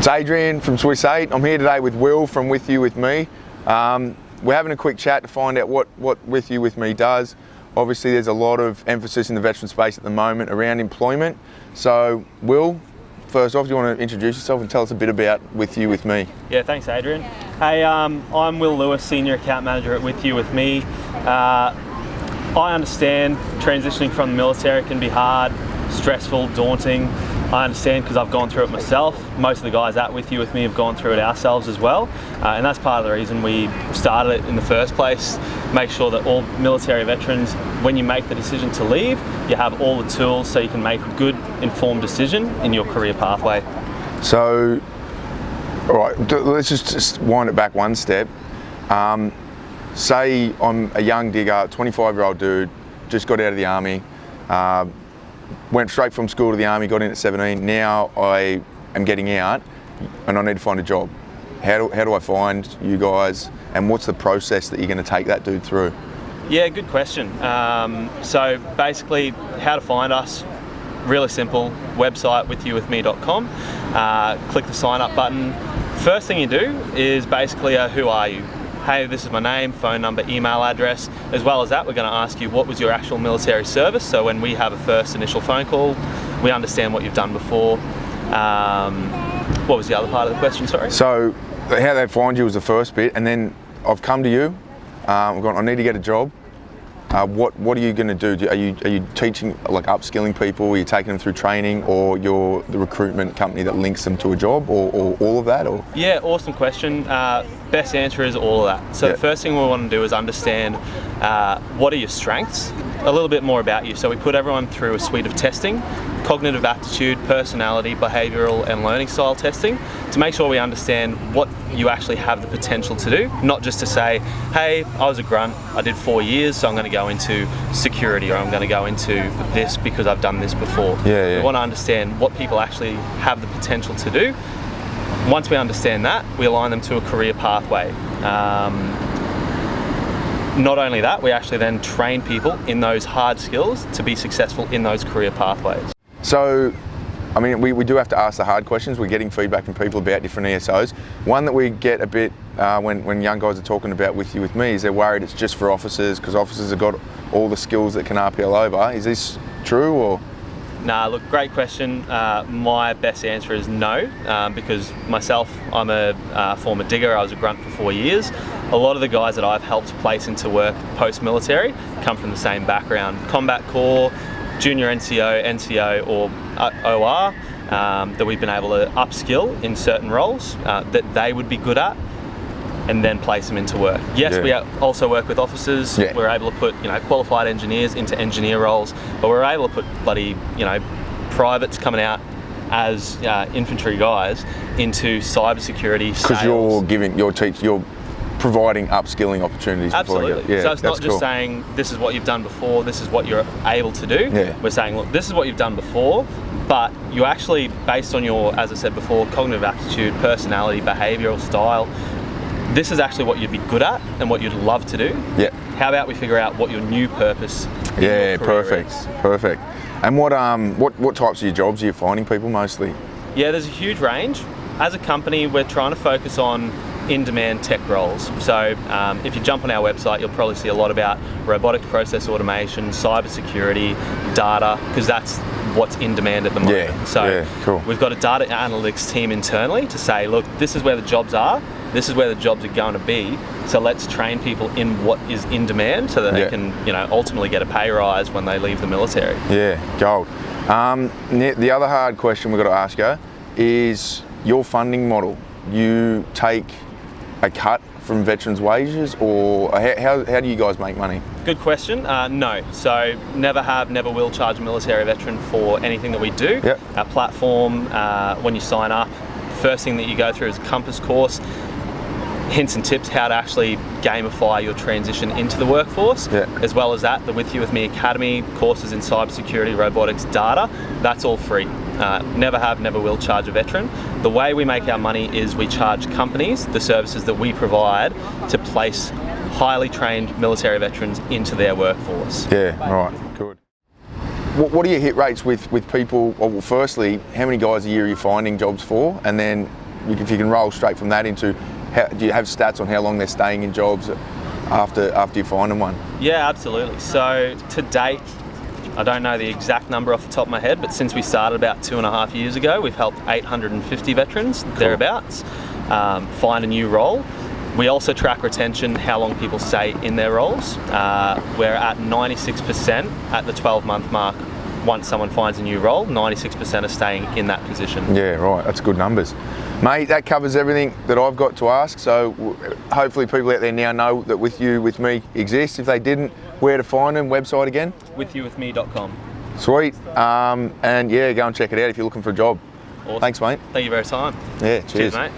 It's Adrian from Swiss 8. I'm here today with Will from With You With Me. We're having a quick chat to find out what With You With Me does. Obviously there's a lot of emphasis in the veteran space at the moment around employment. So Will, first off, do you want to introduce yourself and tell us a bit about With You With Me? Yeah, thanks Adrian. Hey, I'm Will Lewis, Senior Account Manager at With You With Me. I understand transitioning from the military can be hard, stressful, daunting. I understand because I've gone through it myself. Most of the guys at With You With Me have gone through it ourselves as well. And that's part of the reason we started it in the first place. Make sure that all military veterans, when you make the decision to leave, you have all the tools so you can make a good, informed decision in your career pathway. So, all right, let's just wind it back one step. Say I'm a young digger, 25-year-old dude, just got out of the army, went straight from school to the army, got in at 17. Now I am getting out and I need to find a job. How do I find you guys, and what's the process that you're going to take that dude through? Yeah, good question. So basically, how to find us, really simple. Website withyouwithme.com. Click the sign up button. First thing you do is basically who are you? Hey, this is my name, phone number, email address. As well as that, we're going to ask you what was your actual military service. So when we have a first initial phone call, we understand what you've done before. What was the other part of the question, sorry? So how they find you was the first bit, and then I've come to you, I've gone, I need to get a job. What are you going to do? Are you teaching, like upskilling people? Are you taking them through training, or you're the recruitment company that links them to a job, or all of that? Or? Yeah, awesome question. Best answer is all of that. So The first thing we want to do is understand what are your strengths, a little bit more about you. So we put everyone through a suite of testing, cognitive aptitude, personality, behavioural and learning style testing, to make sure we understand what you actually have the potential to do, not just to say, hey, I was a grunt, I did 4 years, so I'm going to go into security, or I'm going to go into this because I've done this before. We want to understand what people actually have the potential to do. Once we understand that, we align them to a career pathway. Not only that, we actually then train people in those hard skills to be successful in those career pathways. So, I mean, we do have to ask the hard questions. We're getting feedback from people about different ESOs. One that we get a bit when young guys are talking about With You With Me is they're worried it's just for officers, because officers have got all the skills that can RPL over. Is this true, or? Nah, look, great question. My best answer is no, because myself, I'm a former digger. I was a grunt for 4 years. A lot of the guys that I've helped place into work post-military come from the same background. Combat Corps, Junior NCO, NCO or OR, that we've been able to upskill in certain roles that they would be good at, and then place them into work. Yes, we also work with officers. We're able to put qualified engineers into engineer roles, but we're able to put bloody privates coming out as infantry guys into cybersecurity. Because you're providing upskilling opportunities. Absolutely. So it's not just saying this is what you've done before, this is what you're able to do. We're saying, look, this is what you've done before, but you actually, based on your, as I said before, cognitive aptitude, personality, behavioural style, this is actually what you'd be good at and what you'd love to do. How about we figure out what your new purpose in your career is? Perfect. And what types of jobs are you finding people mostly? Yeah, there's a huge range. As a company, we're trying to focus on in-demand tech roles. So if you jump on our website, you'll probably see a lot about robotic process automation, cybersecurity, data, because that's what's in demand at the moment. Cool. We've got a data analytics team internally to say, look, this is where the jobs are, this is where the jobs are going to be, so let's train people in what is in demand so that they can ultimately get a pay rise when they leave the military. Gold. The other hard question we've got to ask you is your funding model. You take a cut from veterans' wages, or how do you guys make money? Good question. No. So never will charge a military veteran for anything that we do. Our platform, when you sign up, first thing that you go through is a compass course, hints and tips how to actually gamify your transition into the workforce. As well as that, the With You With Me Academy courses in cybersecurity, robotics, data, that's all free. Never will charge a veteran. The way we make our money is we charge companies the services that we provide to place highly trained military veterans into their workforce. Right, good. What are your hit rates with people? Well, firstly, how many guys a year are you finding jobs for? And then if you can roll straight from that into, do you have stats on how long they're staying in jobs after you find them one? Yeah, absolutely. So to date, I don't know the exact number off the top of my head, but since we started about 2.5 years ago, we've helped 850 veterans, thereabouts, find a new role. We also track retention, how long people stay in their roles. We're at 96% at the 12-month mark. Once someone finds a new role, 96% are staying in that position. Yeah, right, that's good numbers. Mate, that covers everything that I've got to ask, so hopefully people out there now know that With You With Me exists. If they didn't, where to find them? Website again? WYWM.com. Sweet, and yeah, go and check it out if you're looking for a job. Awesome. Thanks, mate. Thank you for your time. Yeah, cheers. Cheers, mate.